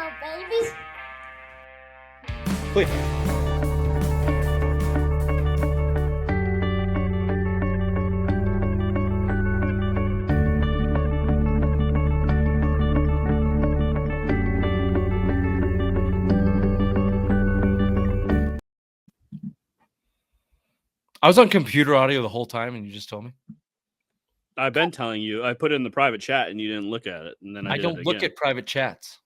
little babies. Please. I was on computer audio the whole time, and you just told me. I've been telling you. I put it in the private chat, and you didn't look at it. And then I don't look at private chats.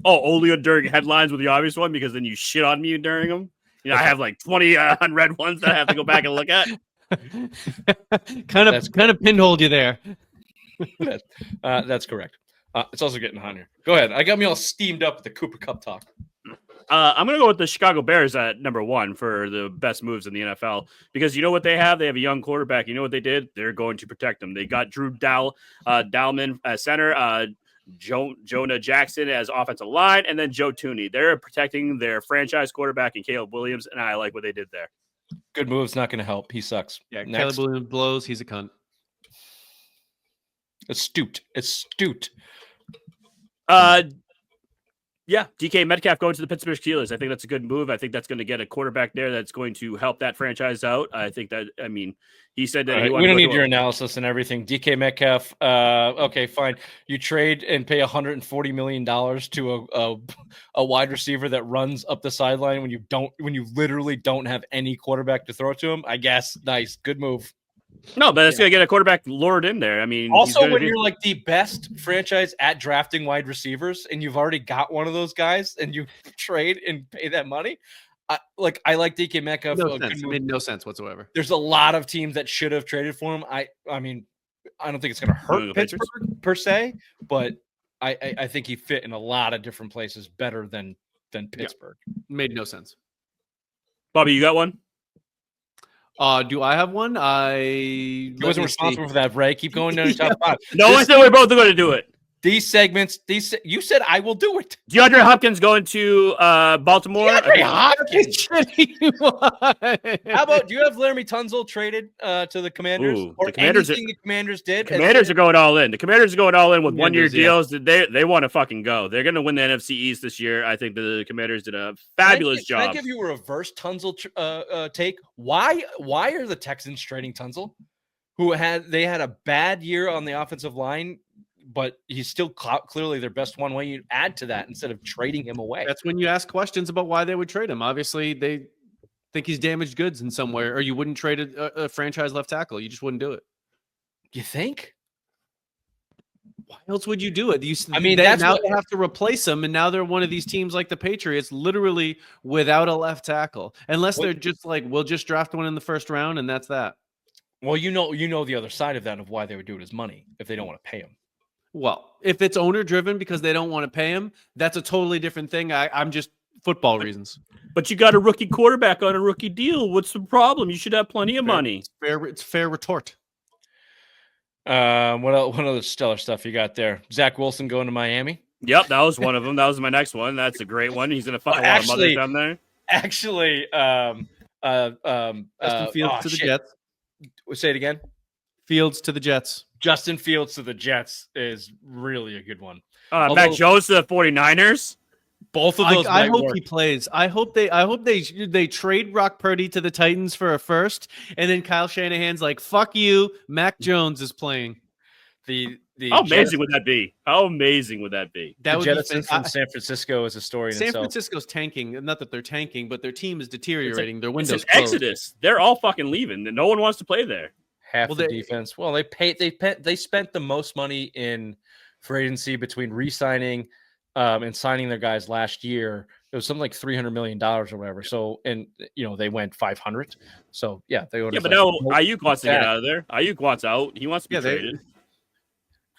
Only during headlines with the obvious one, because then you shit on me during them. You know, okay. I have like 20 unread ones that I have to go back and look at. kind of pinholed you there. That's correct. It's also getting hot here. Go ahead. I got me all steamed up with the Cooper Cup talk. I'm going to go with the Chicago Bears at number 1 for the best moves in the NFL, because you know what they have? They have a young quarterback. You know what they did? They're going to protect him. They got Drew Dalman as center, Jonah Jackson as offensive line, and then Joe Thuney. They're protecting their franchise quarterback and Caleb Williams, and I like what they did there. Good move's not going to help. He sucks. Yeah, Next. Caleb Williams blows. He's a cunt. Astute. Yeah, DK Metcalf going to the Pittsburgh Steelers. I think that's a good move. I think that's going to get a quarterback there that's going to help that franchise out. I think that, he said that we don't need your analysis and everything. DK Metcalf, okay, fine. You trade and pay $140 million to a wide receiver that runs up the sideline when you literally don't have any quarterback to throw to him. I guess, nice, good move. No, but it's going to get a quarterback lured in there. Also, when you're like the best franchise at drafting wide receivers and you've already got one of those guys and you trade and pay that money, I like DK Metcalf. It made no sense whatsoever. There's a lot of teams that should have traded for him. I don't think it's going to hurt Pittsburgh per se, but I think he fit in a lot of different places better than Pittsburgh. Yeah. Made no sense. Bobby, you got one? Do I have one? He wasn't responsible for that, Ray. Keep going down the top 5. No, I said we're both going to do it. These segments, you said I will do it. DeAndre Hopkins going to Baltimore. DeAndre Hopkins. How about, do you have Laramie Tunsil traded to the Commanders? Ooh, or the Commanders anything the Commanders did? The Commanders are going all in. The Commanders are going all in with 1-year deals. They want to fucking go. They're going to win the NFC East this year. I think the Commanders did a fabulous job. Can I give you a reverse Tunsil take? Why are the Texans trading Tunsil, they had a bad year on the offensive line, but he's still clearly their best one? Why you add to that instead of trading him away? That's when you ask questions about why they would trade him. Obviously, they think he's damaged goods in some way, or you wouldn't trade a franchise left tackle. You just wouldn't do it. You think? Why else would you do it? They have to replace him, and now they're one of these teams like the Patriots, literally without a left tackle, unless they're just like, we'll just draft one in the first round, and that's that. Well, you know the other side of that, of why they would do it is money if they don't want to pay him. Well, if it's owner driven because they don't want to pay him, that's a totally different thing. I'm just football reasons. But you got a rookie quarterback on a rookie deal. What's the problem? You should have plenty of money. It's fair retort. What other stellar stuff you got there? Zach Wilson going to Miami? Yep, that was one of them. That was my next one. That's a great one. He's going to fuck a lot of mothers down there. Actually, Justin Fields to the Jets. Say it again. Fields to the Jets. Justin Fields to the Jets is really a good one. Mac Jones to the 49ers. Both of those. I hope he plays. I hope they trade Brock Purdy to the Titans for a first, and then Kyle Shanahan's like, "Fuck you, Mac Jones is playing." How amazing would that be? How amazing would that be? That would jettison from San Francisco is a story in itself. San Francisco's tanking. Not that they're tanking, but their team is deteriorating. Their windows closed. Exodus. They're all fucking leaving. No one wants to play there. Half the defense. Well, they spent the most money in free agency between re-signing and signing their guys last year. It was something like $300 million or whatever. So, and they went 500. So yeah, they would. Yeah, but now Ayuk wants to get out of there. Ayuk wants out. He wants to be traded.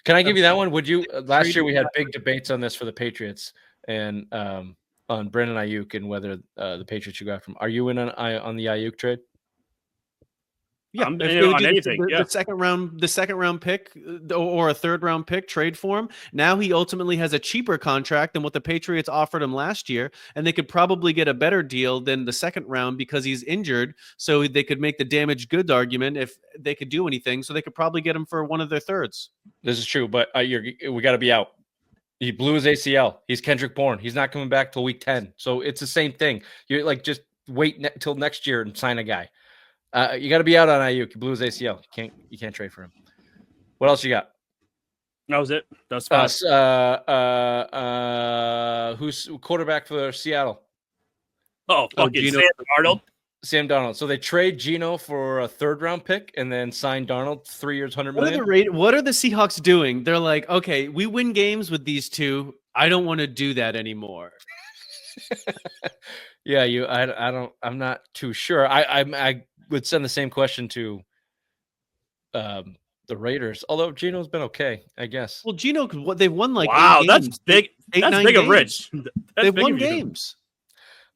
Can I give you that one? Would you? Last year we had big debates on this for the Patriots and on Brandon Ayuk and whether the Patriots should go after him. Are you in on the Ayuk trade? Yeah, I'm on anything. The second round pick or a third round pick trade for him. Now he ultimately has a cheaper contract than what the Patriots offered him last year, and they could probably get a better deal than the second round because he's injured. So they could make the damaged goods argument if they could do anything. So they could probably get him for one of their thirds. This is true, but we got to be out. He blew his ACL. He's Kendrick Bourne. He's not coming back till week 10. So it's the same thing. You're like, just wait till next year and sign a guy. You got to be out on Ayuk. He blew his ACL. You can't trade for him. What else you got? That was it. That's who's quarterback for Seattle? Fucking Sam Darnold. Sam Darnold. So they trade Geno for a 3rd-round pick and then sign Darnold 3 years, $100 million. What are the Seahawks doing? They're like, okay, we win games with these two. I don't want to do that anymore. Yeah, I'm not too sure. I would send the same question to the Raiders, although Geno's been okay, I guess. Well, Geno, they've won like wow, 8 that's games. big. That's big of Rich. They've won games.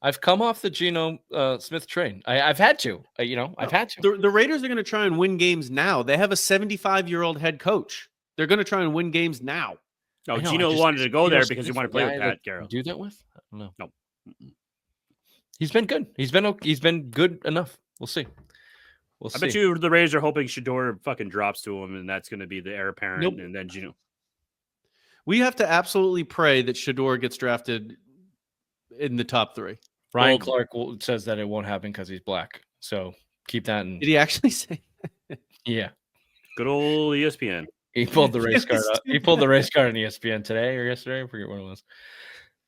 I've come off the Geno Smith train. I've had to. I've had to. The Raiders are going to try and win games now. They have a 75-year-old head coach. They're going to try and win games now. No, Geno wanted to go there because he wanted to play with Pat Carroll. Do that with? I don't know. No. He's been good. He's been good enough. We'll see. I bet you the Raiders are hoping Shador fucking drops to him, and that's going to be the heir apparent. Nope. And then Geno. We have to absolutely pray that Shador gets drafted in the top 3. Ryan Clark says that it won't happen because he's black. So keep that in. Did he actually say that? Yeah. Good old ESPN. He pulled the race card up. He pulled the race card on ESPN today or yesterday. I forget what it was.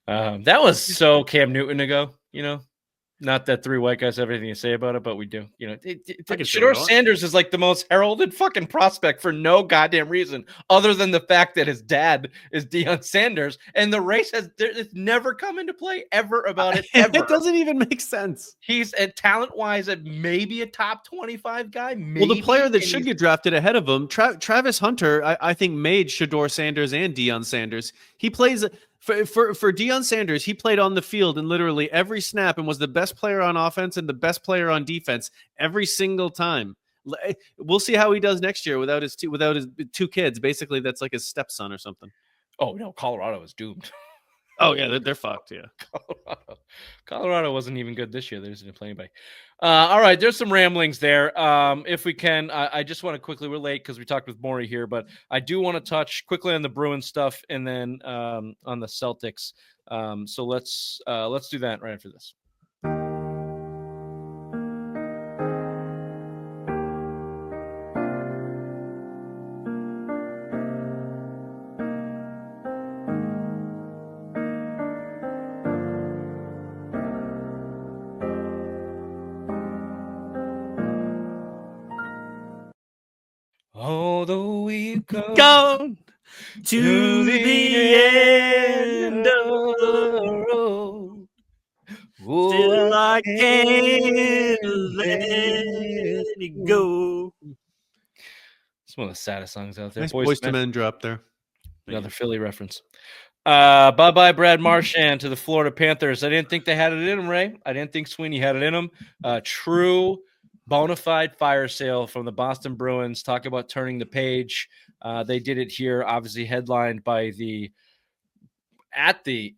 That was so Cam Newton ago, Not that 3 white guys have anything to say about it, but we do. Shador Sanders is like the most heralded fucking prospect for no goddamn reason other than the fact that his dad is Deion Sanders, and the race it's never come into play ever about it. Ever. It doesn't even make sense. He's talent-wise maybe a top 25 guy. Maybe. Well, the player that should get drafted ahead of him, Travis Hunter, I think made Shador Sanders and Deion Sanders. He plays. For Deion Sanders, he played on the field in literally every snap and was the best player on offense and the best player on defense every single time. We'll see how he does next year without his 2 kids. Basically, that's like his stepson or something. Oh no, Colorado is doomed. Oh yeah, they're fucked. Yeah, Colorado wasn't even good this year. They didn't play anybody. All right, there's some ramblings there. If we can, I just want to quickly relate because we talked with Maury here, but I do want to touch quickly on the Bruins stuff and then on the Celtics. So let's do that right after this. Although we've gone to the end of the road, still I can't let it go. It's one of the saddest songs out there. Nice Boyz II Men drop there. Another Philly reference. Bye-bye, Brad Marchand to the Florida Panthers. I didn't think they had it in them, Ray. I didn't think Sweeney had it in them. True bona fide fire sale from the Boston Bruins. Talk about turning the page. They did it here, obviously headlined by at the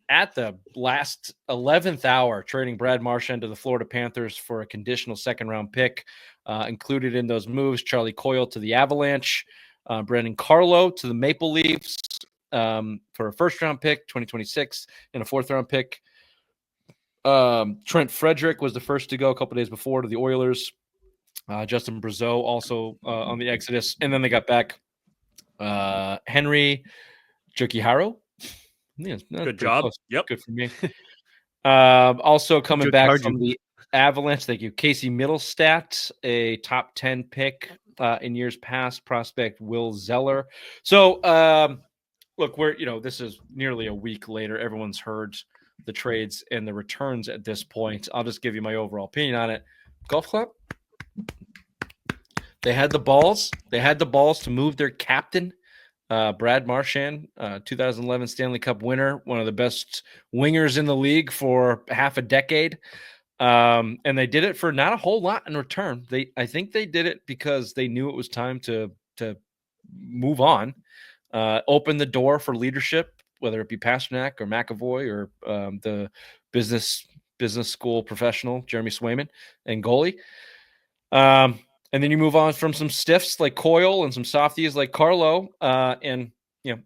last 11th hour, trading Brad Marchand to the Florida Panthers for a conditional 2nd-round pick. Included in those moves, Charlie Coyle to the Avalanche, Brandon Carlo to the Maple Leafs for a 1st-round pick, 2026, and a 4th-round pick. Trent Frederick was the first to go a couple days before to the Oilers. Justin Brazeau also on the Exodus. And then they got back Henry Jokiharju. Yeah, good job. Close. Yep. Good for me. Also coming back from you. the Avalanche, thank you. Casey Middlestat, a top 10 pick in years past. Prospect Will Zeller. So, look, this is nearly a week later. Everyone's heard the trades and the returns at this point. I'll just give you my overall opinion on it. Golf club. They had the balls. They had the balls to move their captain, Brad Marchand, 2011 Stanley Cup winner, one of the best wingers in the league for half a decade. And they did it for not a whole lot in return. I think they did it because they knew it was time to move on, open the door for leadership, whether it be Pasternak or McAvoy or the business school professional Jeremy Swayman and goalie. And then you move on from some stiffs like Coyle and some softies like Carlo. And,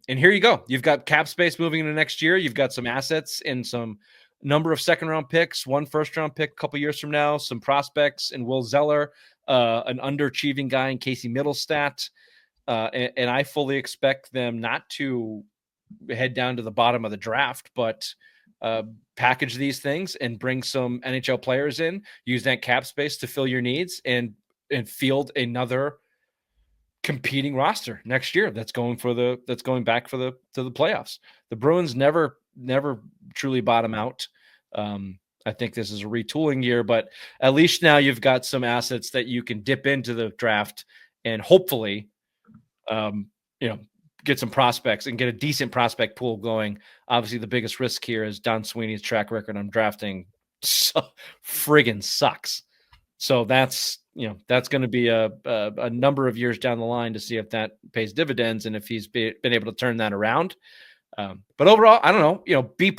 and here you go. You've got cap space moving into next year. You've got some assets and some number of second-round picks, 1 first-round pick a couple years from now, some prospects and Will Zeller, an underachieving guy in Casey Middlestat. And I fully expect them not to head down to the bottom of the draft, but package these things and bring some NHL players in, use that cap space to fill your needs and field another competing roster next year that's going back to the playoffs. The Bruins never truly bottom out. I think this is a retooling year, but at least now you've got some assets that you can dip into the draft and hopefully get some prospects and get a decent prospect pool going. Obviously the biggest risk here is Don Sweeney's track record on drafting friggin' sucks. So that's going to be a number of years down the line to see if that pays dividends and if he's been able to turn that around. But overall, I don't know, B+.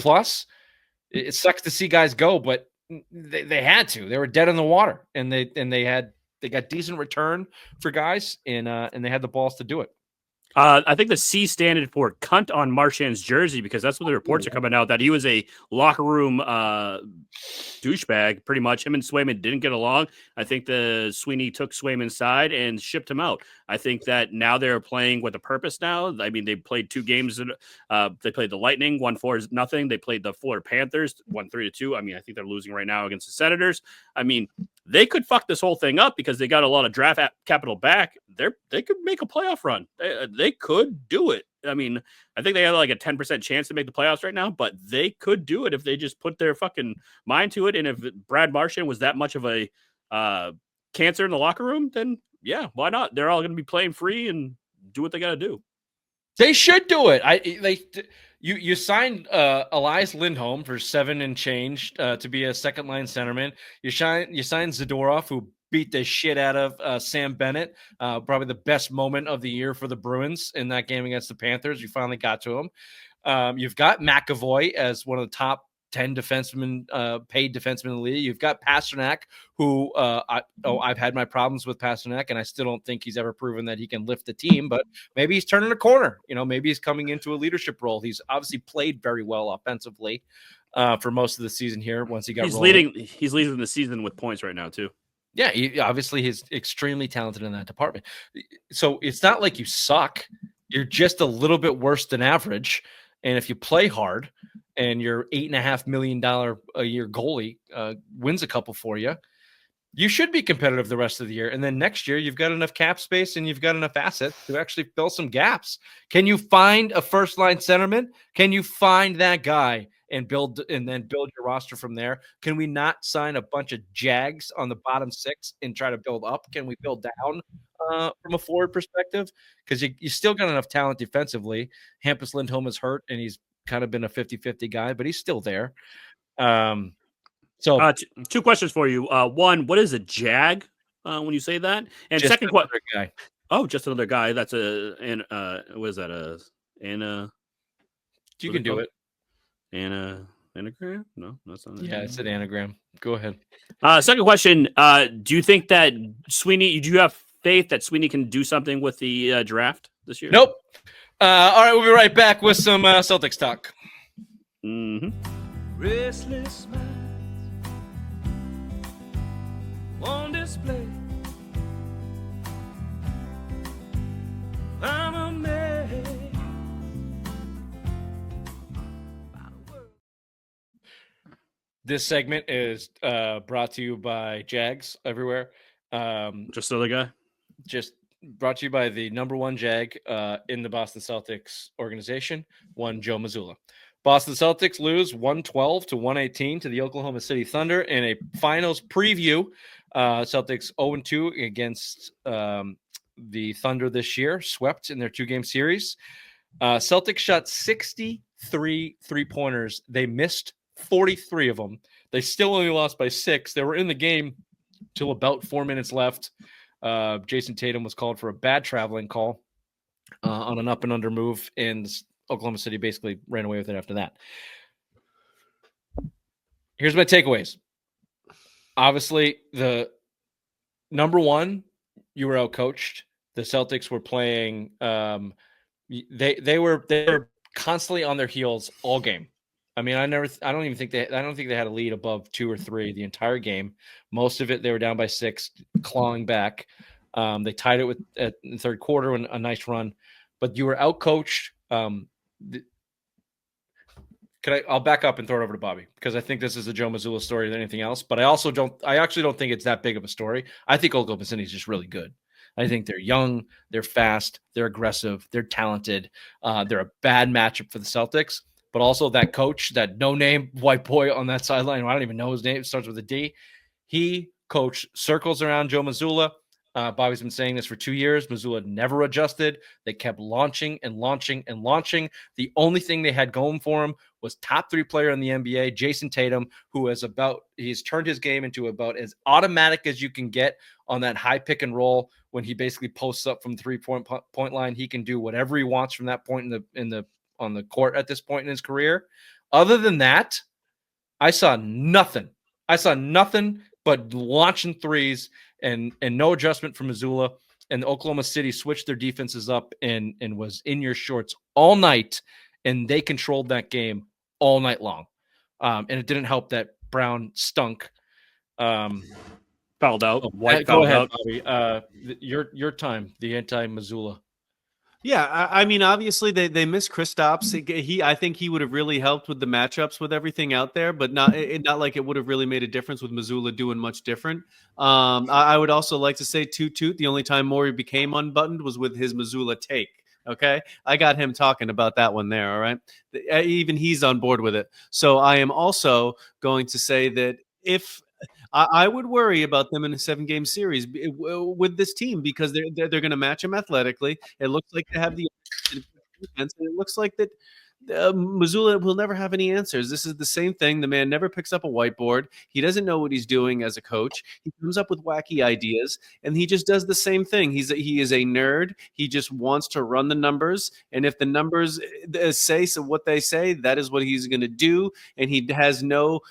It sucks to see guys go, but they had to. They were dead in the water, and they got decent return for guys, and they had the balls to do it. I think the C standard for cunt on Marchand's jersey, because that's what the reports are coming out, that he was a locker room douchebag, pretty much. Him and Swayman didn't get along. I think the Sweeney took Swayman's side and shipped him out. I think that now they're playing with a purpose now. I mean, they played 2 games. They played the Lightning, 1-4-0. They played the Florida Panthers, 1-3-2. I mean, I think they're losing right now against the Senators. I mean, they could fuck this whole thing up because they got a lot of draft capital back. They could make a playoff run. They could do it. I mean, I think they have like a 10% chance to make the playoffs right now, but they could do it if they just put their fucking mind to it. And if Brad Marchand was that much of a cancer in the locker room, then yeah, why not? They're all going to be playing free and do what they got to do. They should do it. You signed Elias Lindholm for 7 and change to be a second line centerman. You signed Zadorov, who beat the shit out of Sam Bennett. Probably the best moment of the year for the Bruins in that game against the Panthers. You finally got to him. You've got McAvoy as one of the top 10 defensemen, paid defensemen in the league. You've got Pasternak, who I've had my problems with Pasternak, and I still don't think he's ever proven that he can lift the team, but maybe he's turning a corner. Maybe he's coming into a leadership role. He's obviously played very well offensively for most of the season here once he got rolling. He's leading the season with points right now, too. Yeah, obviously he's extremely talented in that department. So it's not like you suck. You're just a little bit worse than average. And if you play hard and your $8.5 million a year goalie wins a couple for you, you should be competitive the rest of the year. And then next year, you've got enough cap space and you've got enough assets to actually fill some gaps. Can you find a first line centerman? Can you find that guy and then build your roster from there? Can we not sign a bunch of Jags on the bottom 6 and try to build up? Can we build down from a forward perspective? Because you still got enough talent defensively. Hampus Lindholm is hurt, and he's kind of been a 50-50 guy, but he's still there. So 2 questions for you. One, what is a Jag when you say that? And second question, guy. Oh, just another guy. That's what is that? You can do it. Anagram? No, that's not. Yeah, it's an anagram. Go ahead. Second question. Do you think that Sweeney? Do you have faith that Sweeney can do something with the draft this year? Nope. All right, we'll be right back with some Celtics talk. Mm-hmm. Restless minds on display. I'm amazed. This segment is brought to you by Jags everywhere. Just another guy. Just brought to you by the number 1 Jag in the Boston Celtics organization, one Joe Mazzulla. Boston Celtics lose 112-118 to the Oklahoma City Thunder in a finals preview. Celtics 0-2 against the Thunder this year, swept in their 2-game series. Celtics shot 63 3-pointers. They missed 43 of them. They still only lost by 6. They were in the game till about 4 minutes left. Jason Tatum was called for a bad traveling call on an up and under move, and Oklahoma City basically ran away with it after that. Here's my takeaways. Obviously, the number 1, you were outcoached. The Celtics were playing, They were constantly on their heels all game. I mean, I don't think they had a lead above 2 or 3 the entire game. Most of it they were down by 6, clawing back. They tied it in the third quarter, and a nice run, but you were outcoached. I'll back up and throw it over to Bobby, because I think this is a Joe Mazzulla story than anything else. But I actually don't think it's that big of a story. I think Oklahoma City is just really good. I think they're young, they're fast, they're aggressive, they're talented. They're a bad matchup for the Celtics, but also that coach, that no-name white boy on that sideline, I don't even know his name, it starts with a D. He coached circles around Joe Mazzulla. Bobby's been saying this for 2 years. Mazzulla never adjusted. They kept launching and launching and launching. The only thing they had going for him was top 3 player in the NBA, Jason Tatum, who he's turned his game into about as automatic as you can get on that high pick and roll. When he basically posts up from the 3-point line, he can do whatever he wants from that point on the court at this point in his career. Other than that, I saw nothing. But launching threes and no adjustment from Mazzulla. And Oklahoma City switched their defenses up and was in your shorts all night, and they controlled that game all night long. And it didn't help that Brown stunk. Fouled out. White go fouled ahead, out. Bobby. Your time, the anti-Mazzulla. Yeah, I mean, obviously they missed Kristaps. I think he would have really helped with the matchups with everything out there, but not like it would have really made a difference with Mazzulla doing much different. I would also like to say toot. The only time Morey became unbuttoned was with his Mazzulla take. Okay, I got him talking about that one there. All right, even he's on board with it. So I am also going to say that if I would worry about them in a 7-game series with this team, because they're going to match them athletically. It looks like they have the defense, and it looks like that Mazzulla will never have any answers. This is the same thing. The man never picks up a whiteboard. He doesn't know what he's doing as a coach. He comes up with wacky ideas, and he just does the same thing. He is a nerd. He just wants to run the numbers, and if the numbers say so what they say, that is what he's going to do. And he has no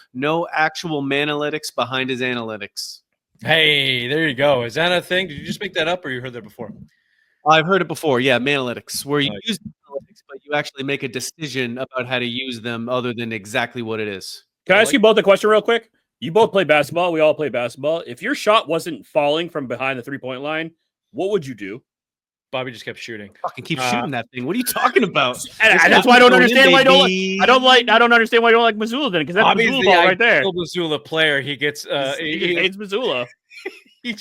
actual manalytics behind his analytics. Hey, there you go. Is that a thing? Did you just make that up, or you heard that before? I've heard it before. Yeah, manalytics, where you use analytics, but you actually make a decision about how to use them other than exactly what it is. Can I ask you both a question real quick? You both play basketball. We all play basketball. If your shot wasn't falling from behind the 3-point line, what would you do? Bobby just kept shooting. Fucking keep shooting that thing. What are you talking about? And that's why I don't understand why I don't understand why you don't like Mazzulla then, because that's Mazzulla ball right there. Mazzulla player. He gets he hates Mazzulla. He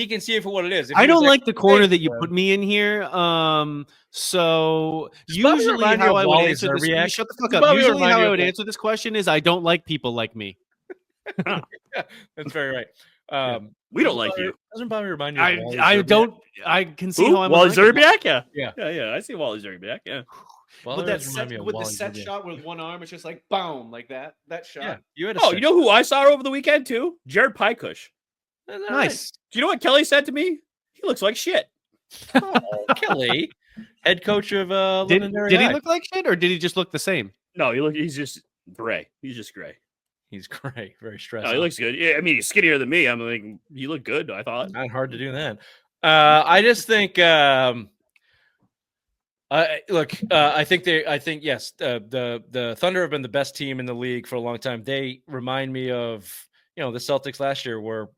can see it for what it is. I don't like the corner that you put me in here. So usually how I would answer this, shut the fuck up. Usually how I would answer this question is I don't like people like me. Yeah, that's very right. We don't like you. Doesn't Bobby remind you? I don't. I can see how I'm. Wally Zerbiak, yeah. I see Wally Zerbiak, yeah. With that set shot with one arm, it's just like boom, like that. That shot. Yeah, you know who I saw over the weekend too? Jared Pykush. Nice. Right? Do you know what Kelly said to me? He looks like shit. Oh, Kelly, head coach of did he look like shit, or did he just look the same? No, he's just gray. He's just gray. He's gray, very stressed. No, he looks good. Yeah, I mean, he's skinnier than me. I'm like, you look good. I thought not hard to do that. I just think. I think yes. The Thunder have been the best team in the league for a long time. They remind me of the Celtics last year were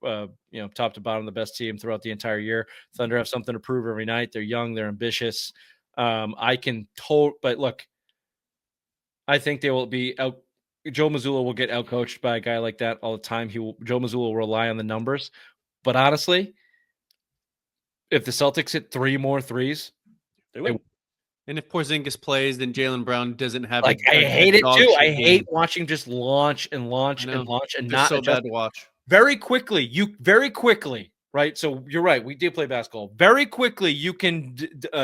top to bottom the best team throughout the entire year. Thunder have something to prove every night. They're young, they're ambitious. But look, I think they will be out. Joe Mazzulla will get outcoached by a guy like that all the time. Joe Mazzulla will rely on the numbers. But honestly, if the Celtics hit 3 more threes, they win. And if Porzingis plays, then Jaylen Brown doesn't have. I hate it too. I hate watching just launch and not so bad to watch. Very quickly, right? So you're right. We do play basketball. Very quickly, you can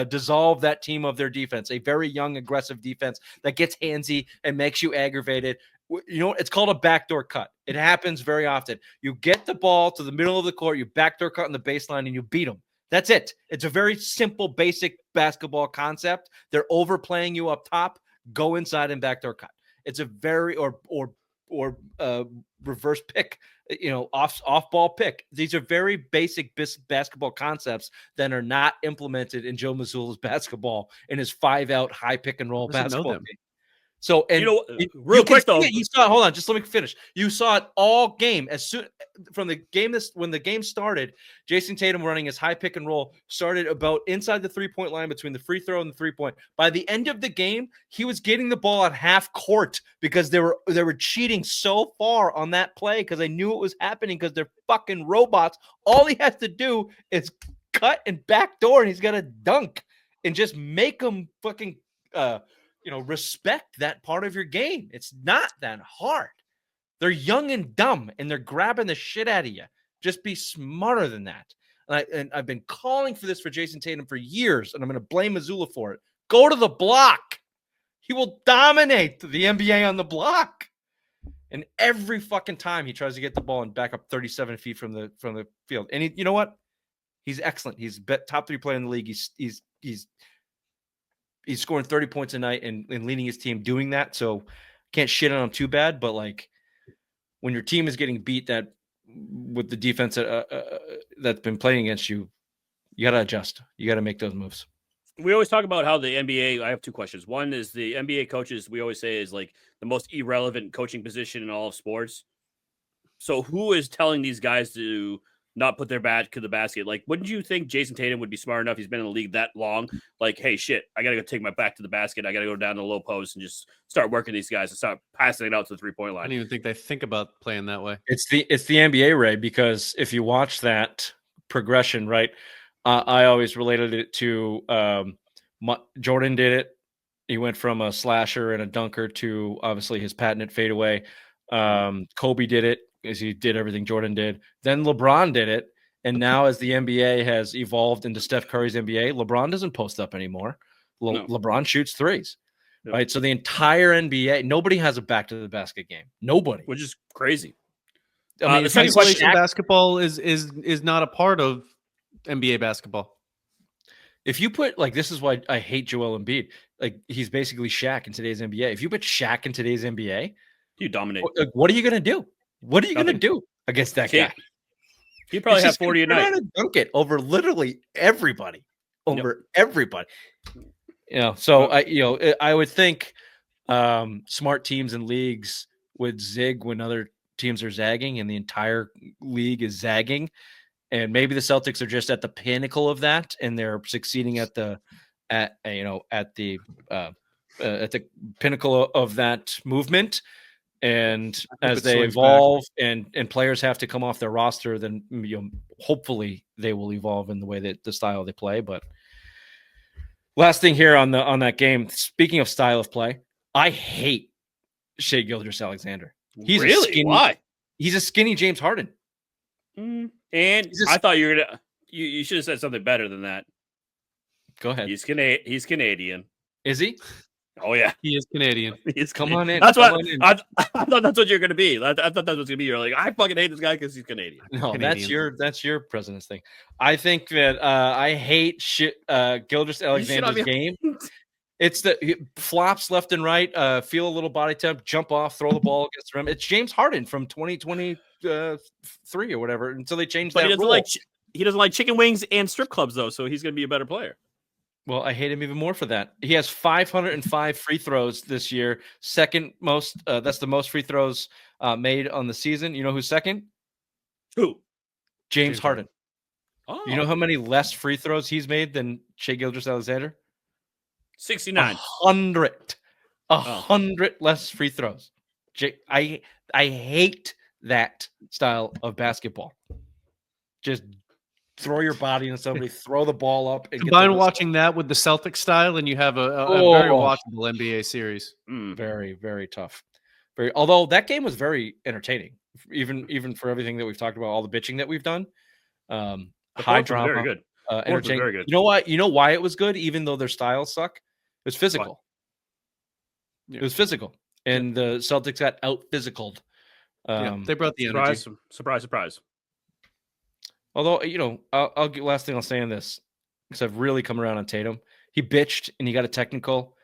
dissolve that team of their defense. A very young, aggressive defense that gets handsy and makes you aggravated. It's called a backdoor cut. It happens very often. You get the ball to the middle of the court, you backdoor cut on the baseline, and you beat them. That's it. It's a very simple, basic basketball concept. They're overplaying you up top. Go inside and backdoor cut. It's a very or reverse pick, off ball pick. These are very basic basketball concepts that are not implemented in Joe Mazzulla's basketball in his 5-out high pick and roll basketball game. So, and real quick though, you saw. Hold on, just let me finish. You saw it all game as soon from the game. When the game started, Jason Tatum running his high pick and roll started about inside the 3-point line between the free throw and the 3-point. By the end of the game, he was getting the ball at half court because they were cheating so far on that play because they knew it was happening because they're fucking robots. All he has to do is cut and backdoor, and he's got to dunk and just make them fucking. Respect that part of your game. It's not that hard. They're young and dumb, and they're grabbing the shit out of you. Just be smarter than that. And I've been calling for this for Jason Tatum for years, and I'm going to blame Mazzulla for it. Go to the block. He will dominate the NBA on the block. And every fucking time he tries to get the ball and back up 37 feet from the field. And you know what? He's excellent. He's top 3 player in the league. He's scoring 30 points a night and leading his team doing that. So can't shit on him too bad. But like when your team is getting beat with the defense that's been playing against you, you got to adjust. You got to make those moves. We always talk about how the NBA, I have 2 questions. One is the NBA coaches, we always say is like the most irrelevant coaching position in all of sports. So who is telling these guys to not put their back to the basket? Like, wouldn't you think Jason Tatum would be smart enough? He's been in the league that long. Like, hey, shit, I got to go take my back to the basket. I got to go down to the low post and just start working these guys and start passing it out to the 3-point line. I don't even think they think about playing that way. It's the NBA, Ray, because if you watch that progression, right, I always related it to Jordan did it. He went from a slasher and a dunker to obviously his patented fadeaway. Kobe did it, as he did everything Jordan did. Then LeBron did it. And now as the NBA has evolved into Steph Curry's NBA, LeBron doesn't post up anymore. No. LeBron shoots threes, No. right? So the entire NBA, nobody has a back to the basket game. Nobody. Which is crazy. I mean, the second question, basketball is not a part of NBA basketball. if you put, like, this is why I hate Joel Embiid. Like, he's basically Shaq in today's NBA. If you put Shaq in today's NBA, you dominate. what are you going to do? What are you going to do against that guy? He probably He's have 40 a gonna night. Dunk it over literally everybody. Everybody. So I would think smart teams and leagues would zig when other teams are zagging and the entire league is zagging. And maybe the Celtics are just at the pinnacle of that, and they're succeeding at the pinnacle of that movement. And as they evolve and players have to come off their roster, then hopefully they will evolve in the way that the style they play. But last thing here on that game, speaking of style of play, I hate Shai Gilgeous-Alexander. He's really? Why? He's a skinny James Harden. And I thought you were gonna. You should have said something better than that. Go ahead. He's Canadian. Is he? Oh yeah, he is Canadian. Come on in. That's what I thought. That's what you're gonna be. I thought that's what's gonna be. You're like, I fucking hate this guy because he's Canadian. No, Canadian. that's your president's thing. I think that I hate Gilgeous-Alexander's game. It's the flops left and right, feel a little body temp, jump off, throw the ball against the rim. It's James Harden from 2023 or whatever until they changed that rule. He doesn't like chicken wings and strip clubs though, so he's gonna be a better player. Well, I hate him even more for that. He has 505 free throws this year. Second most. That's the most free throws made on the season. You know who's second? Who? James Harden. Oh. You know how many less free throws he's made than Shai Gilgeous-Alexander? 69. 100 less free throws. I hate that style of basketball. Just throw your body into somebody, throw the ball up. And combine watching that with the Celtics style, and you have a very watchable NBA series. Very, very tough. Although that game was very entertaining, even for everything that we've talked about, all the bitching that we've done. High drama, very good. Entertaining. Very good. You know what? You know why it was good, even though their styles suck? It was physical. Yeah. It was physical, and the Celtics got out physicaled. They brought the energy. Surprise. Although, I'll get last thing I'll say on this, because I've really come around on Tatum. He bitched and he got a technical,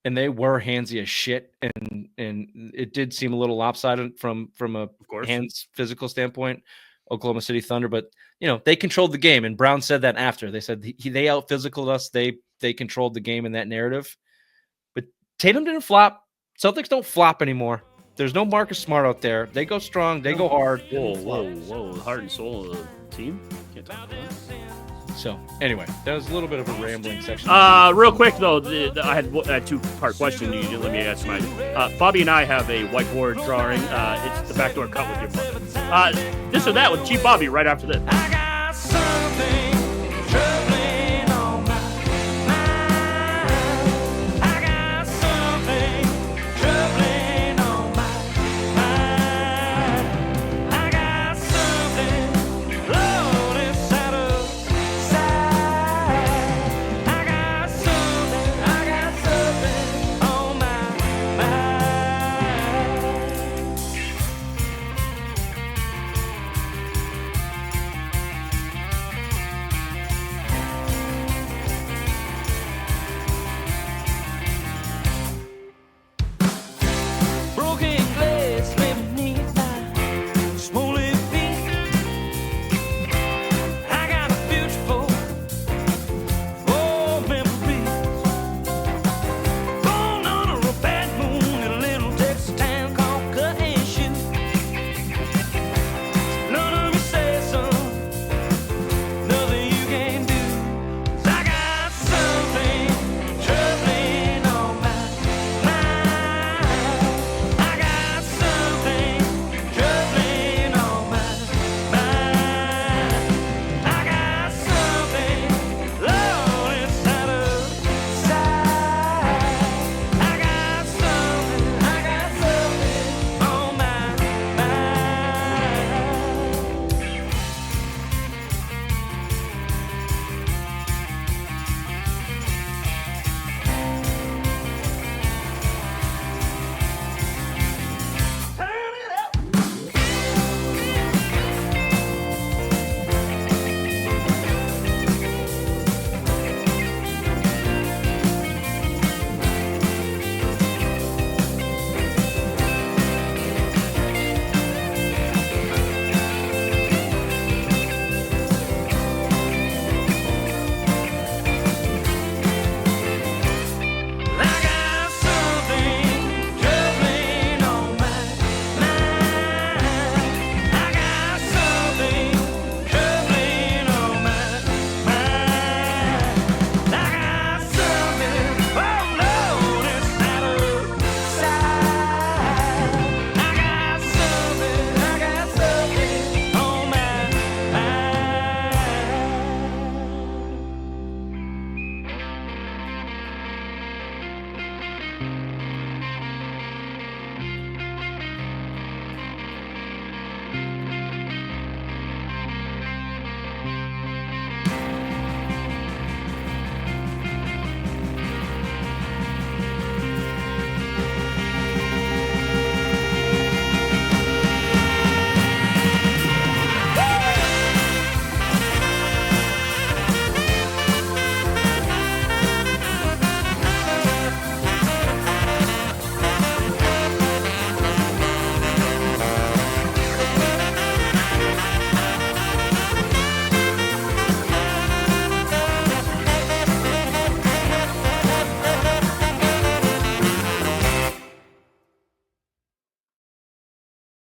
and they were handsy as shit, and it did seem a little lopsided from a hands physical standpoint, Oklahoma City Thunder. But they controlled the game, and Brown said that after. They said they out physicaled us. They controlled the game in that narrative. But Tatum didn't flop. Celtics don't flop anymore. There's no Marcus Smart out there. They go strong. They go hard. Whoa. The heart and soul of the team. Can't talk about that. So, anyway, that was a little bit of a rambling section. Real quick, though, I had a two-part question. You didn't let me ask mine. Bobby and I have a whiteboard drawing. It's the backdoor cut with your butt. This or that with Chief Bobby right after this. I got